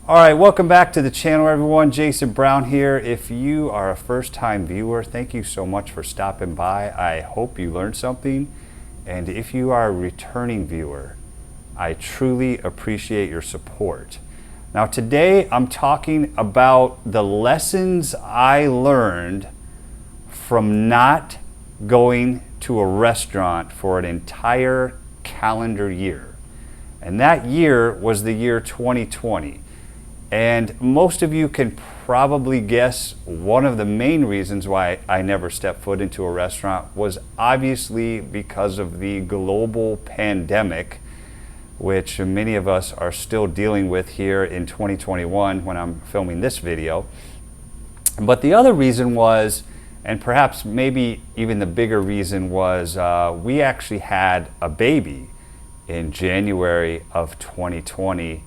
All right, welcome back to the channel, everyone. Jason Brown here. If you are a first-time viewer, thank you so much for stopping by. I hope you learned something. And if you are a returning viewer, I truly appreciate your support. Now, today I'm talking about the lessons I learned from not going to a restaurant for an entire calendar year. And that year was the year 2020. And most of you can probably guess one of the main reasons why I never stepped foot into a restaurant was obviously because of the global pandemic, which many of us are still dealing with here in 2021 when I'm filming this video. But the other reason was, and perhaps maybe even the bigger reason was, we actually had a baby in January of 2020.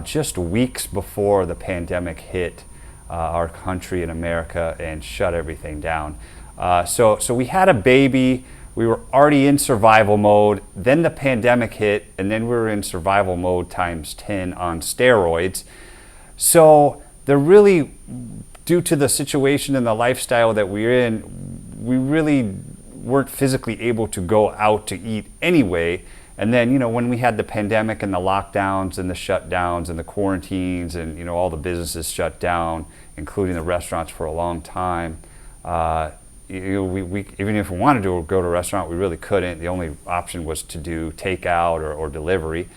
Just weeks before the pandemic hit our country in America and shut everything down. So we had a baby, we were already in survival mode, then the pandemic hit, and then we were in survival mode times 10 on steroids. So they're really, due to the situation and the lifestyle that we're in, we really weren't physically able to go out to eat anyway. And then, you know, when we had the pandemic and the lockdowns and the shutdowns and the quarantines and, you know, all the businesses shut down, including the restaurants for a long time, you know, we even if we wanted to go to a restaurant, we really couldn't. The only option was to do takeout or delivery.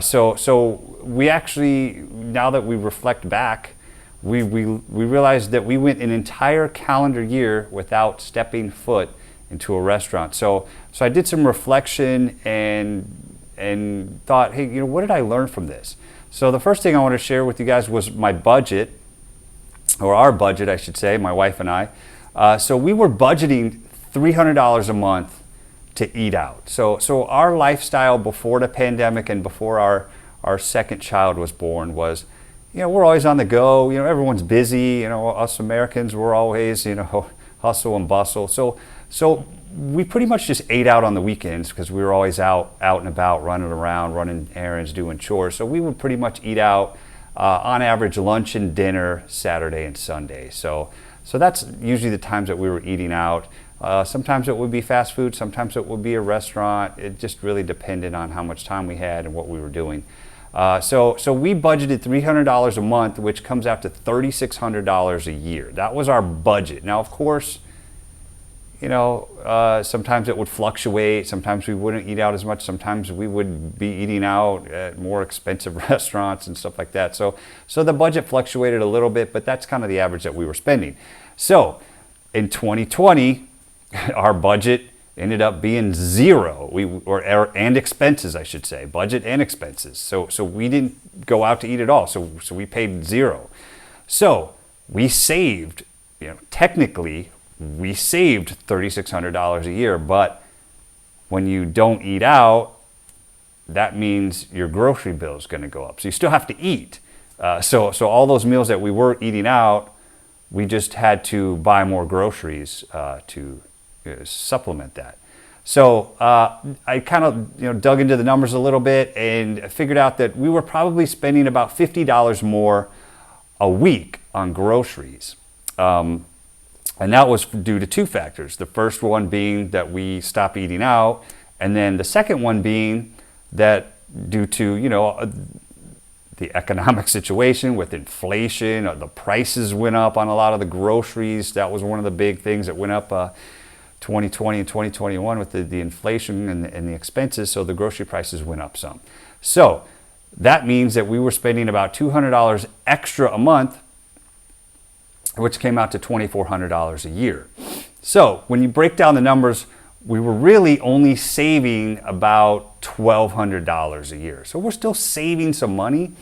So we actually, now that we reflect back, we realized that we went an entire calendar year without stepping foot into a restaurant. So I did some reflection and thought, hey, you know, what did I learn from this? So the first thing I want to share with you guys was my budget, or our budget, I should say, my wife and I. So we were budgeting $300 a month to eat out. So our lifestyle before the pandemic and before our second child was born was, you know, we're always on the go. You know, everyone's busy. You know, us Americans, we're always, you know, hustle and bustle. So we pretty much just ate out on the weekends because we were always out and about, running around, running errands, doing chores. So we would pretty much eat out on average lunch and dinner Saturday and Sunday. So that's usually the times that we were eating out. Sometimes it would be fast food, sometimes it would be a restaurant. It just really depended on how much time we had and what we were doing. So we budgeted $300 a month, which comes out to $3,600 a year. That was our budget. Now, of course, you know, sometimes it would fluctuate. Sometimes we wouldn't eat out as much. Sometimes we would be eating out at more expensive restaurants and stuff like that. So the budget fluctuated a little bit, but that's kind of the average that we were spending. So in 2020, our budget ended up being zero. And expenses, I should say, budget and expenses. So we didn't go out to eat at all. So we paid zero. So we saved, you know, technically, we saved $3,600 a year, but when you don't eat out, that means your grocery bill is going to go up. So you still have to eat. So all those meals that we were eating out, we just had to buy more groceries to supplement that. So I kind of, you know, dug into the numbers a little bit and figured out that we were probably spending about $50 more a week on groceries. And that was due to two factors. The first one being that we stopped eating out, and then the second one being that due to, you know, the economic situation with inflation, the prices went up on a lot of the groceries. That was one of the big things that went up 2020 and 2021 with the inflation and the expenses, so the grocery prices went up some. So that means that we were spending about $200 extra a month, which came out to $2,400 a year. So when you break down the numbers, we were really only saving about $1,200 a year. So we're still saving some money,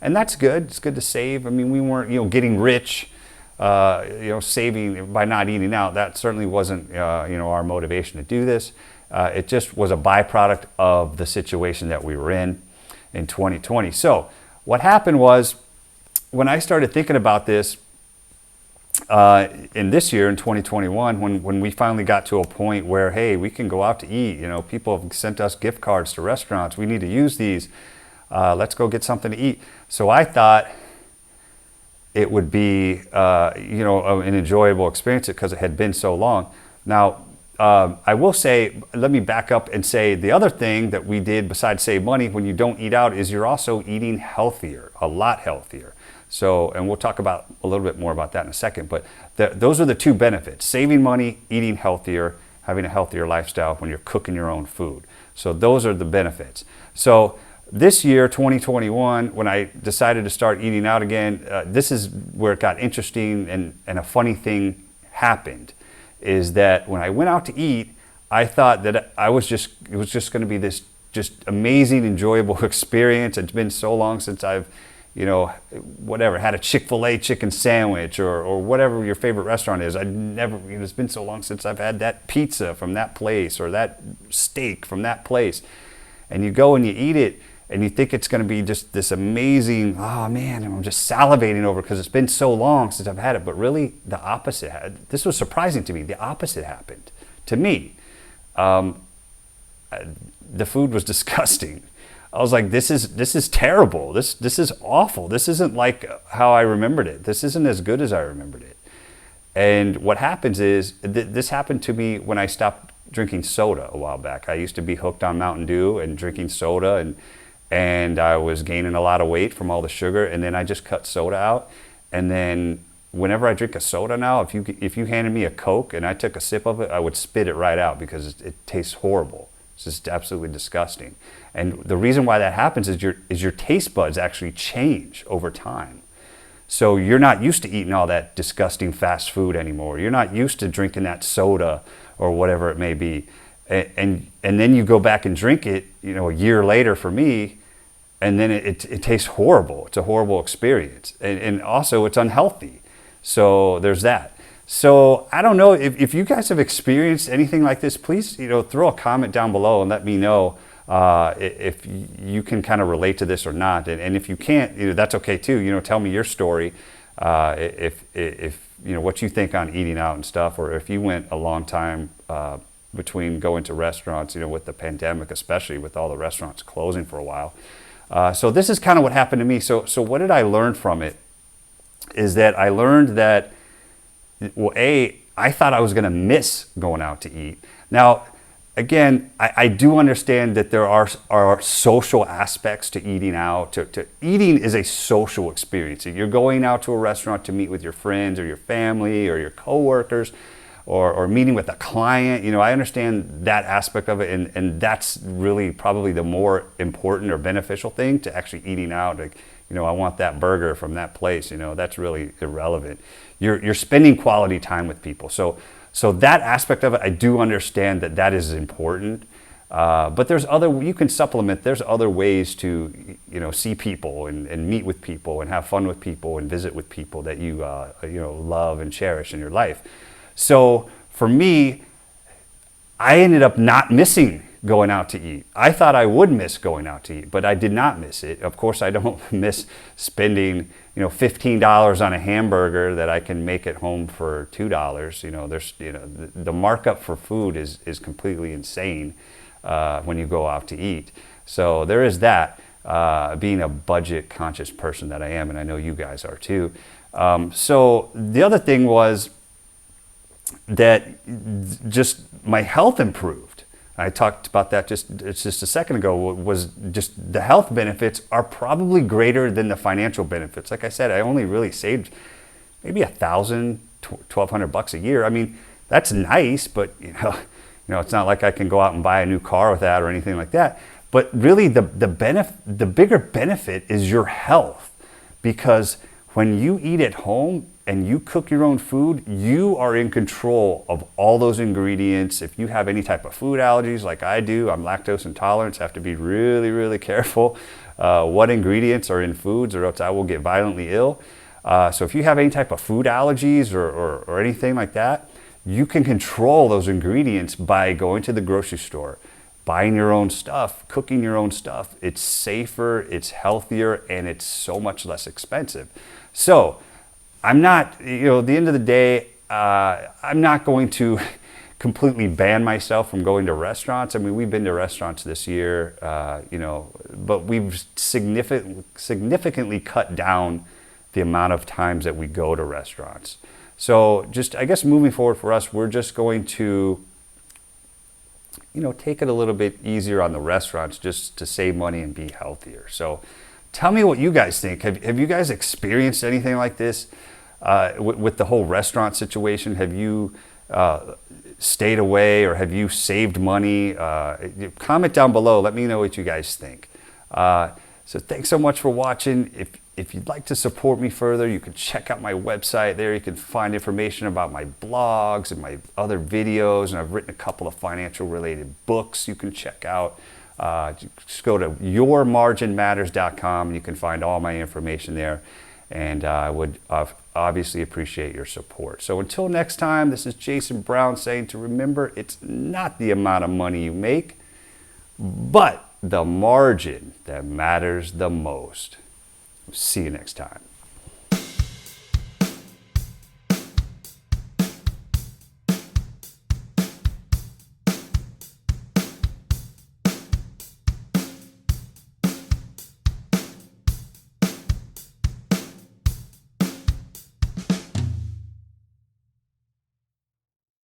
and that's good. It's good to save. I mean, we weren't, you know, getting rich, you know, saving by not eating out. That certainly wasn't, you know, our motivation to do this. It just was a byproduct of the situation that we were in 2020. So what happened was, when I started thinking about this, in this year, in 2021, when we finally got to a point where, hey, we can go out to eat, you know, people have sent us gift cards to restaurants, we need to use these. Let's go get something to eat. So I thought it would be, an enjoyable experience because it had been so long. Now, I will say, let me back up and say the other thing that we did besides save money when you don't eat out is you're also eating healthier, a lot healthier. So, and we'll talk about a little bit more about that in a second, but those are the two benefits: saving money, eating healthier, having a healthier lifestyle when you're cooking your own food. So those are the benefits. So this year, 2021, when I decided to start eating out again, this is where it got interesting, and a funny thing happened, is that when I went out to eat, I thought that it was just going to be this just amazing, enjoyable experience. It's been so long since I've, had a Chick-fil-A chicken sandwich or whatever your favorite restaurant is. It's been so long since I've had that pizza from that place or that steak from that place. And you go and you eat it and you think it's going to be just this amazing, oh man, I'm just salivating over because it's been so long since I've had it. But really the opposite, this was surprising to me, the opposite happened to me. The food was disgusting. I was like, this is terrible. This is awful. This isn't like how I remembered it. This isn't as good as I remembered it. And what happens is, this happened to me when I stopped drinking soda a while back. I used to be hooked on Mountain Dew and drinking soda, and I was gaining a lot of weight from all the sugar, and then I just cut soda out. And then whenever I drink a soda now, if you handed me a Coke and I took a sip of it, I would spit it right out because it tastes horrible. It's just absolutely disgusting. And the reason why that happens is your taste buds actually change over time. So you're not used to eating all that disgusting fast food anymore. You're not used to drinking that soda or whatever it may be. And then you go back and drink it, a year later for me, and then it tastes horrible. It's a horrible experience. And also it's unhealthy. So there's that. So I don't know if you guys have experienced anything like this. Please, throw a comment down below and let me know if you can kind of relate to this or not. And if you can't, that's okay too. Tell me your story. If what you think on eating out and stuff, or if you went a long time between going to restaurants, with the pandemic, especially with all the restaurants closing for a while. So this is kind of what happened to me. So what did I learn from it? Is that I learned that, well, I thought I was going to miss going out to eat. Now, again, I do understand that there are social aspects to eating out. Eating is a social experience. You're going out to a restaurant to meet with your friends or your family or your coworkers, or meeting with a client. I understand that aspect of it, and that's really probably the more important or beneficial thing to actually eating out. Like, I want that burger from that place. That's really irrelevant. You're spending quality time with people. So that aspect of it, I do understand that is important. But you can supplement. There's other ways to, see people and meet with people and have fun with people and visit with people that you, love and cherish in your life. So for me, I ended up not missing going out to eat. I thought I would miss going out to eat, but I did not miss it. Of course, I don't miss spending, $15 on a hamburger that I can make at home for $2. There's, the markup for food is completely insane when you go out to eat. So there is that, being a budget conscious person that I am, and I know you guys are too. So the other thing was that just my health improved. I talked about that just a second ago, was just the health benefits are probably greater than the financial benefits. Like I said, I only really saved maybe $1,000, $1,200 a year. I mean, that's nice, but it's not like I can go out and buy a new car with that or anything like that. But really the bigger benefit is your health, because when you eat at home and you cook your own food, you are in control of all those ingredients. If you have any type of food allergies like I do, I'm lactose intolerant, so I have to be really, really careful what ingredients are in foods, or else I will get violently ill. So if you have any type of food allergies or anything like that, you can control those ingredients by going to the grocery store, buying your own stuff, cooking your own stuff. It's safer, it's healthier, and it's so much less expensive. So I'm not, at the end of the day, I'm not going to completely ban myself from going to restaurants. I mean, we've been to restaurants this year, you know, but we've significantly cut down the amount of times that we go to restaurants. So just, I guess moving forward for us, we're just going to, you know, take it a little bit easier on the restaurants just to save money and be healthier. So tell me what you guys think. Have you guys experienced anything like this with the whole restaurant situation? Have you stayed away, or have you saved money? Comment down below. Let me know what you guys think. So thanks so much for watching. If you'd like to support me further, you can check out my website. There you can find information about my blogs and my other videos, and I've written a couple of financial related books you can check out. Just go to yourmarginmatters.com and you can find all my information there, and I would obviously appreciate your support. So until next time, this is Jason Brown saying to remember, it's not the amount of money you make, but the margin that matters the most. See you next time.